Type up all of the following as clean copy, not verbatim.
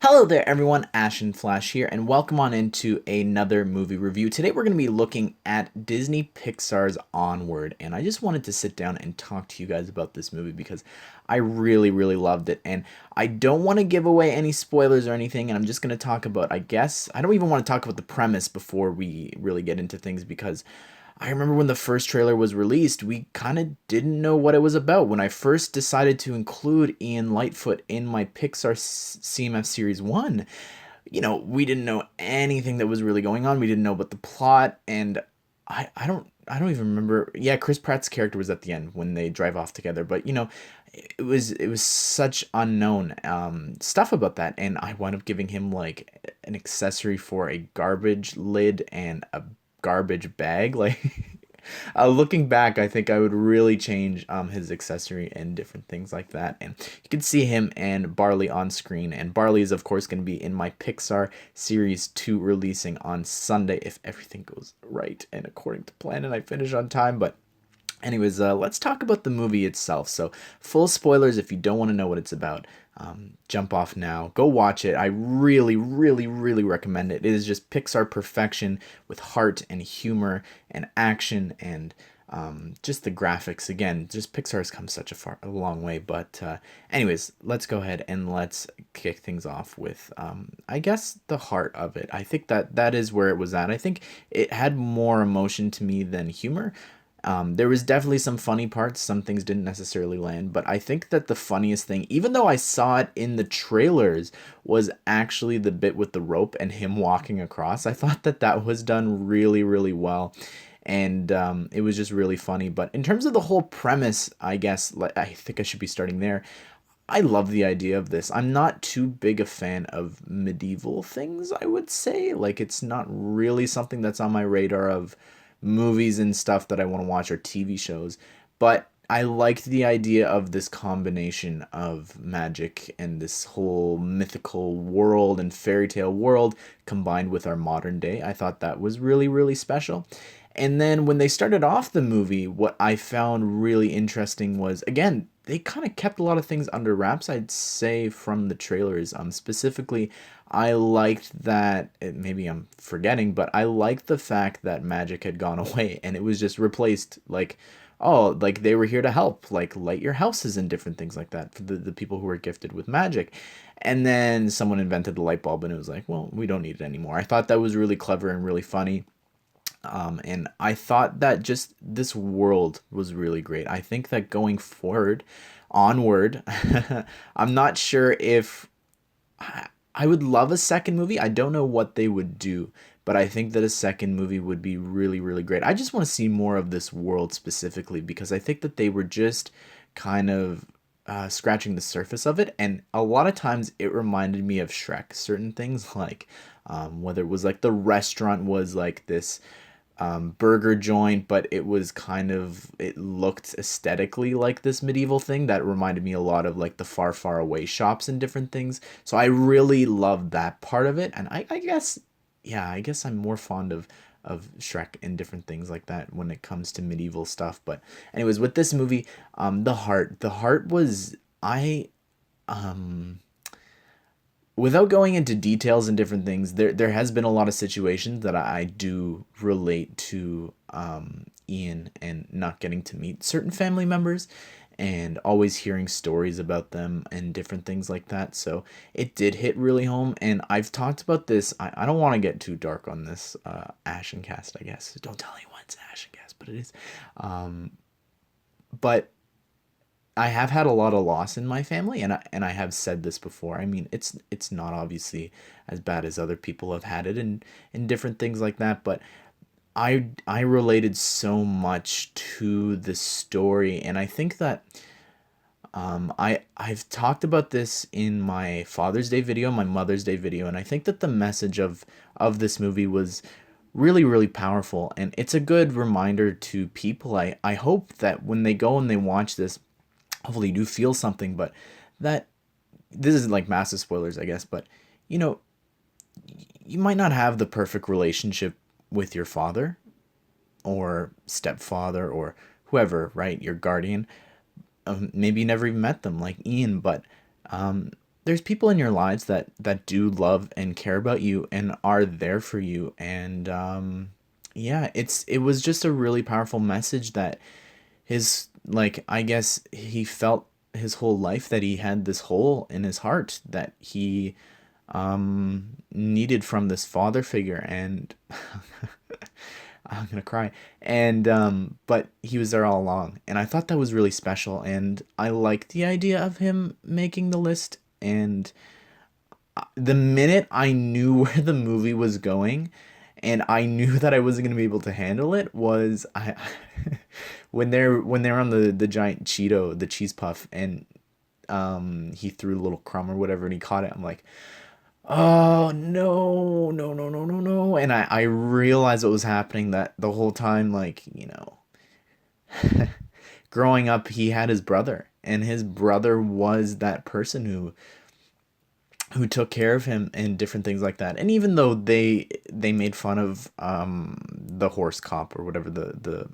Hello there everyone, Ashnflash here, and welcome on into another movie review. Today we're going to be looking at Disney Pixar's Onward, and I just wanted to sit down and talk to you guys about this movie because I really loved it, and I don't want to give away any spoilers or anything, and I'm just going to talk about, I don't even want to talk about the premise before we really get into things because I remember when the first trailer was released, we kind of didn't know what it was about. When I first decided to include Ian Lightfoot in my Pixar CMF Series 1, we didn't know anything that was really going on. We didn't know about the plot, and I don't even remember. Yeah, Chris Pratt's character was at the end when they drive off together, but it was such unknown stuff about that, and I wound up giving him like an accessory for a garbage lid and a garbage bag. Like, looking back, I think I would really change his accessory and different things like that. And you can see him and Barley on screen. And Barley is, of course, going to be in my Pixar Series 2 releasing on Sunday if everything goes right and according to plan and I finish on time. But anyways, let's talk about the movie itself. So, full spoilers if you don't want to know what it's about. Jump off now. Go watch it. I really recommend it. It is just Pixar perfection with heart and humor and action and just the graphics. Again, just Pixar has come such a long way. But anyways, let's go ahead and let's kick things off with, I guess, the heart of it. I think that is where it was at. I think it had more emotion to me than humor. There was definitely some funny parts. Some things didn't necessarily land, but I think that the funniest thing, even though I saw it in the trailers, was actually the bit with the rope and him walking across. I thought that was done really well, and it was just really funny. But in terms of the whole premise, I guess I think I should be starting there. I love the idea of this. I'm not too big a fan of medieval things, I would say. Like, it's not really something that's on my radar of movies and stuff that I want to watch or TV shows. But I liked the idea of this combination of magic and this whole mythical world and fairy tale world combined with our modern day. I thought that was really special. And then when they started off the movie, what I found really interesting was, again, they kind of kept a lot of things under wraps, I'd say, from the trailers. Specifically, I liked that, maybe I'm forgetting, but I liked the fact that magic had gone away and it was just replaced, like, oh, like they were here to help, like light your houses and different things like that for the people who were gifted with magic. And then someone invented the light bulb and it was like, well, we don't need it anymore. I thought that was really clever and really funny. And I thought that just this world was really great. I think that going forward, Onward, I'm not sure if I would love a second movie. I don't know what they would do, but I think that a second movie would be really great. I just want to see more of this world specifically because I think that they were just kind of scratching the surface of it, and a lot of times it reminded me of Shrek. Certain things like whether it was like the restaurant was like this burger joint, but it looked aesthetically like this medieval thing that reminded me a lot of like the far away shops and different things. So I really loved that part of it, and I guess, yeah, I guess I'm more fond of Shrek and different things like that when it comes to medieval stuff. But anyways, with this movie, the heart was um without going into details and different things, there has been a lot of situations that I do relate to Ian and not getting to meet certain family members and always hearing stories about them and different things like that. So it did hit really home. And I've talked about this. I don't want to get too dark on this Ashencast, I guess. Don't tell anyone it's Ashencast, but it is. But I have had a lot of loss in my family, and I have said this before. I mean, it's not obviously as bad as other people have had it and different things like that, but I related so much to the story, and I think that I've talked about this in my Father's Day video, my Mother's Day video, and I think that the message of this movie was really powerful, and it's a good reminder to people. I hope that when they go and they watch this, hopefully you do feel something, but that this is like massive spoilers, I guess, but you know, you might not have the perfect relationship with your father or stepfather or whoever, right? Your guardian. Maybe you never even met them like Ian, but there's people in your lives that do love and care about you and are there for you, and yeah, it was just a really powerful message that his, like, I guess he felt his whole life that he had this hole in his heart that he needed from this father figure, and I'm gonna cry. And but he was there all along, and I thought that was really special, and I liked the idea of him making the list. And the minute I knew where the movie was going, and I knew that I wasn't gonna be able to handle it, was I when they're on the giant Cheeto, the cheese puff, and he threw a little crumb or whatever and he caught it. I'm like, oh no, no, no, no, no, no. And I realized what was happening that the whole time, like, growing up, he had his brother, and his brother was that person who took care of him and different things like that. And even though they made fun of the horse cop or whatever, the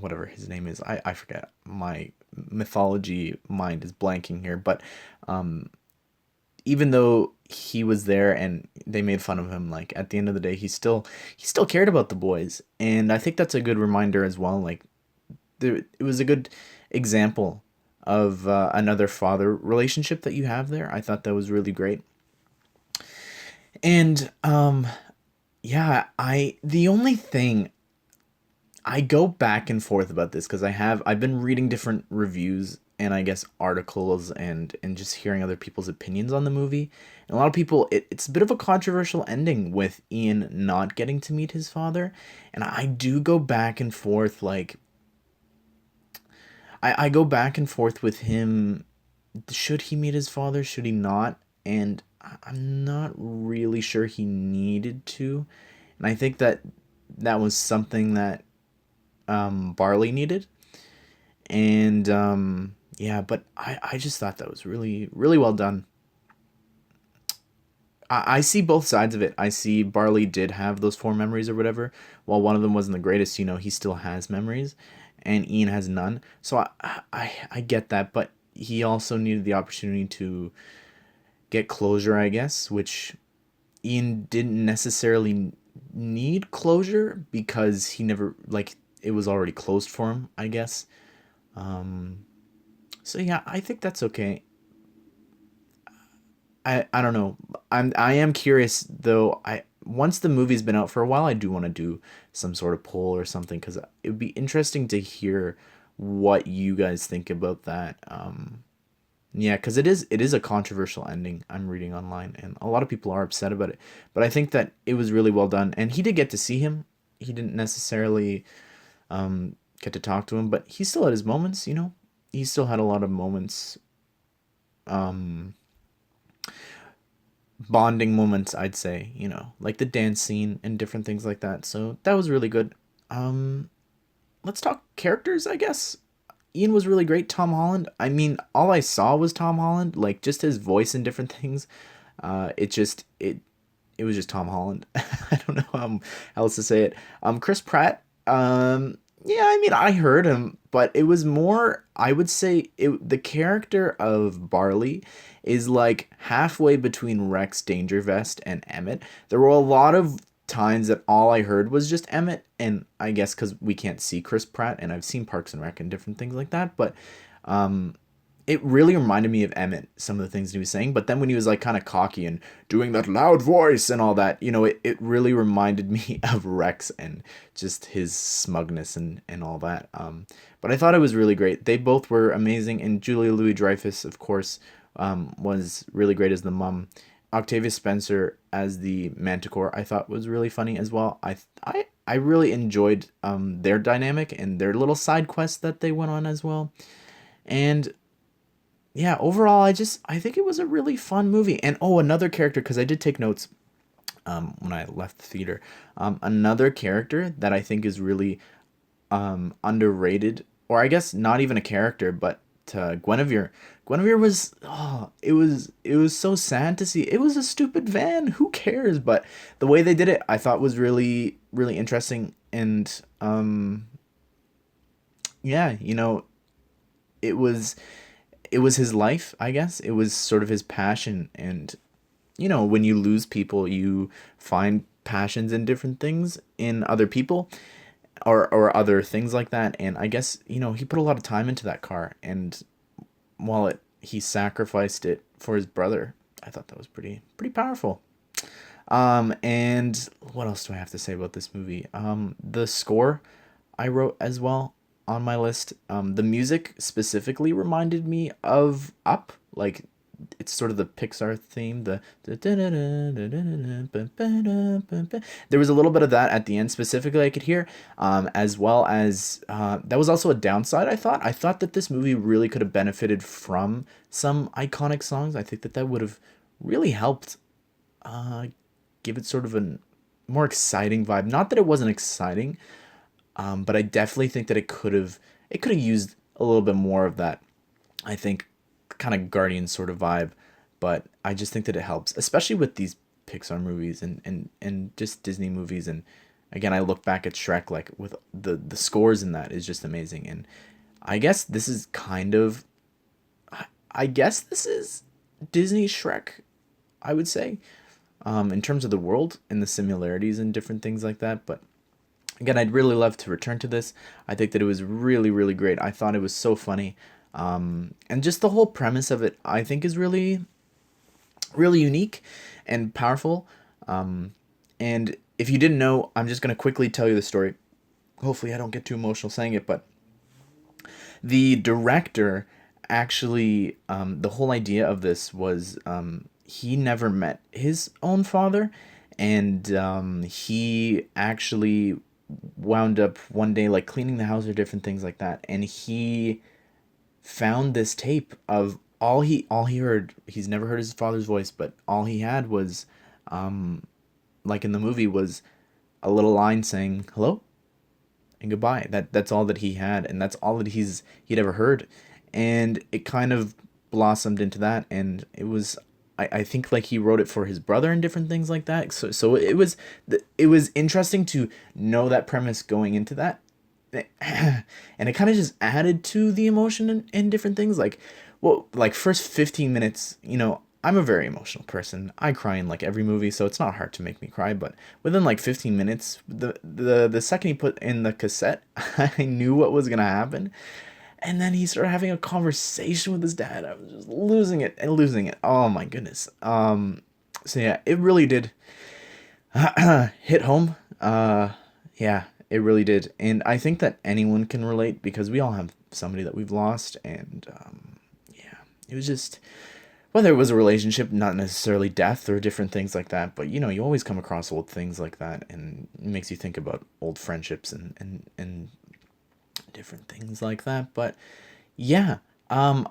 whatever his name is, I forget, my mythology mind is blanking here, but even though he was there and they made fun of him, like, at the end of the day, he still cared about the boys. And I think that's a good reminder as well. Like, it was a good example of another father relationship that you have there. I thought that was really great. And yeah, I the only thing, I go back and forth about this because I've been reading different reviews and I guess articles, and just hearing other people's opinions on the movie. And a lot of people, it's a bit of a controversial ending with Ian not getting to meet his father. And I do go back and forth, like, I go back and forth with him. Should he meet his father? Should he not? And I'm not really sure he needed to. And I think that that was something that Barley needed. And yeah, but I just thought that was really, really well done. I see both sides of it. I see Barley did have those four memories or whatever. While one of them wasn't the greatest, he still has memories, and Ian has none. So I get that, but he also needed the opportunity to get closure, I guess, which Ian didn't necessarily need closure because he never, like, it was already closed for him, I guess. So yeah, I think that's okay. I don't know. I am curious though. I Once the movie's been out for a while, I do want to do some sort of poll or something because it would be interesting to hear what you guys think about that. Yeah, because it is a controversial ending. I'm reading online, and a lot of people are upset about it. But I think that it was really well done, and he did get to see him. He didn't necessarily get to talk to him, but he still had his moments. He still had a lot of moments, um, bonding moments, I'd say. Like the dance scene and different things like that. So that was really good. Um, let's talk characters, I guess. Ian was really great. Tom Holland. I mean, all I saw was Tom Holland, like just his voice and different things. It was just Tom Holland. I don't know how else to say it. Chris Pratt. Yeah, I mean, I heard him, but it was more. I would say the character of Barley is like halfway between Rex Dangervest and Emmett. There were a lot of times that all I heard was just Emmett, and I guess because we can't see Chris Pratt, and I've seen Parks and Rec and different things like that, but um, it really reminded me of Emmett, some of the things he was saying. But then when he was like kind of cocky and doing that loud voice and all that, it really reminded me of Rex and just his smugness and all that. But I thought it was really great. They both were amazing, and Julia Louis-Dreyfus, of course, was really great as the mum. Octavia Spencer as the Manticore, I thought was really funny as well. I really enjoyed their dynamic and their little side quest that they went on as well. And yeah, overall, I think it was a really fun movie. And oh, another character, because I did take notes when I left the theater. Another character that I think is really underrated, or I guess not even a character, but Guinevere. Guinevere was, it was so sad to see. It was a stupid van. Who cares? But the way they did it, I thought was really, really interesting. And yeah, it was it was his life, I guess. It was sort of his passion. And, when you lose people, you find passions in different things in other people, or other things like that. And I guess, he put a lot of time into that car. And while he sacrificed it for his brother, I thought that was pretty powerful. And what else do I have to say about this movie? The score I wrote as well on my list. The music specifically reminded me of Up. Like, it's sort of the Pixar theme. There was a little bit of that at the end specifically I could hear, as well as that was also a downside. I thought that this movie really could have benefited from some iconic songs. I think that would have really helped uh, give it sort of a more exciting vibe. Not that it wasn't exciting, but I definitely think that it could have used a little bit more of that. I think kind of Guardian sort of vibe, but I just think that it helps, especially with these Pixar movies and just Disney movies. And again, I look back at Shrek, like with the scores in that is just amazing. And I guess this is kind of I guess this is Disney Shrek, I would say, in terms of the world and the similarities and different things like that. But again, I'd really love to return to this. I think that it was really, really great. I thought it was so funny. And just the whole premise of it, I think, is really, really unique and powerful. And if you didn't know, I'm just going to quickly tell you the story. Hopefully, I don't get too emotional saying it, but the director actually, the whole idea of this was he never met his own father, and he actually wound up one day like cleaning the house or different things like that, and he found this tape of all he heard. He's never heard his father's voice, but all he had was, like in the movie, was a little line saying hello and goodbye. That's all that he had, and that's all that he'd ever heard. And it kind of blossomed into that, and it was, I think, like, he wrote it for his brother and different things like that. So it was interesting to know that premise going into that. And it kind of just added to the emotion and different things. Like, well, like, first 15 minutes, I'm a very emotional person. I cry in like every movie, so it's not hard to make me cry. But within like 15 minutes, the second he put in the cassette, I knew what was gonna happen. And then he started having a conversation with his dad. I was just losing it and losing it. Oh my goodness. So yeah, it really did hit home. Yeah, it really did. And I think that anyone can relate because we all have somebody that we've lost. And yeah, it was just, whether it was a relationship, not necessarily death or different things like that, but you always come across old things like that, and it makes you think about old friendships and different things like that. But yeah, I'm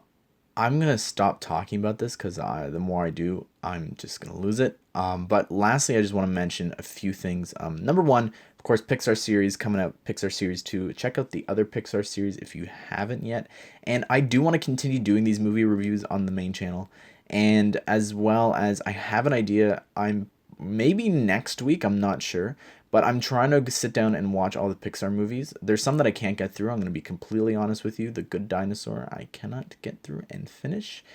gonna stop talking about this because the more I do, I'm just gonna lose it. But lastly, I just want to mention a few things. Number one, of course, Pixar series coming out, Pixar series 2. Check out the other Pixar series if you haven't yet. And I do want to continue doing these movie reviews on the main channel, and as well as I have an idea. I'm maybe next week, I'm not sure, but I'm trying to sit down and watch all the Pixar movies. There's some that I can't get through. I'm going to be completely honest with you. The Good Dinosaur, I cannot get through and finish.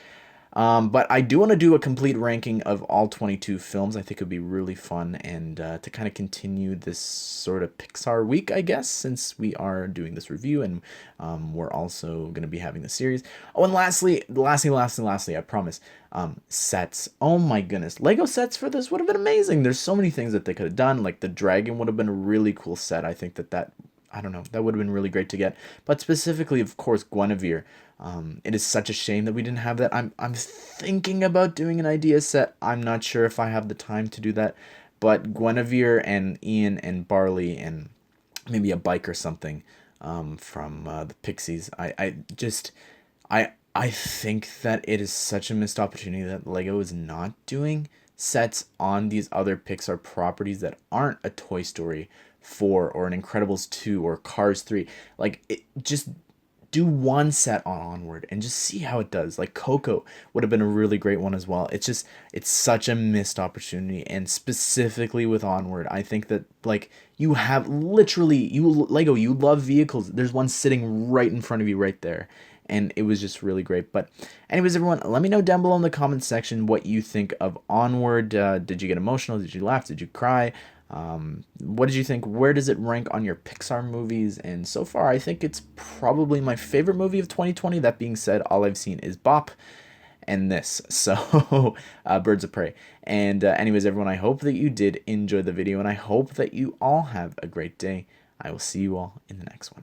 But I do want to do a complete ranking of all 22 films. I think it would be really fun, and to kind of continue this sort of Pixar week, I guess, since we are doing this review, and we're also going to be having the series. Oh, and lastly, I promise, sets. Oh my goodness. Lego sets for this would have been amazing. There's so many things that they could have done. Like the dragon would have been a really cool set. I think that I don't know, that would have been really great to get. But specifically, of course, Guinevere. It is such a shame that we didn't have that. I'm thinking about doing an idea set. I'm not sure if I have the time to do that. But Guinevere and Ian and Barley and maybe a bike or something, from the Pixies. I think that it is such a missed opportunity that Lego is not doing sets on these other Pixar properties that aren't a Toy Story 4 or an Incredibles 2 or Cars 3. Like, just do one set on Onward and just see how it does. Like Coco would have been a really great one as well. It's such a missed opportunity, and specifically with Onward, I think that, like, you have literally, you Lego, you love vehicles. There's one sitting right in front of you right there. and it was just really great. But anyways, everyone, let me know down below in the comments section what you think of Onward. Did you get emotional? Did you laugh? Did you cry? What did you think? Where does it rank on your Pixar movies? And so far, I think it's probably my favorite movie of 2020. That being said, all I've seen is Bop and this, so Birds of Prey. And anyways, everyone, I hope that you did enjoy the video, and I hope that you all have a great day. I will see you all in the next one.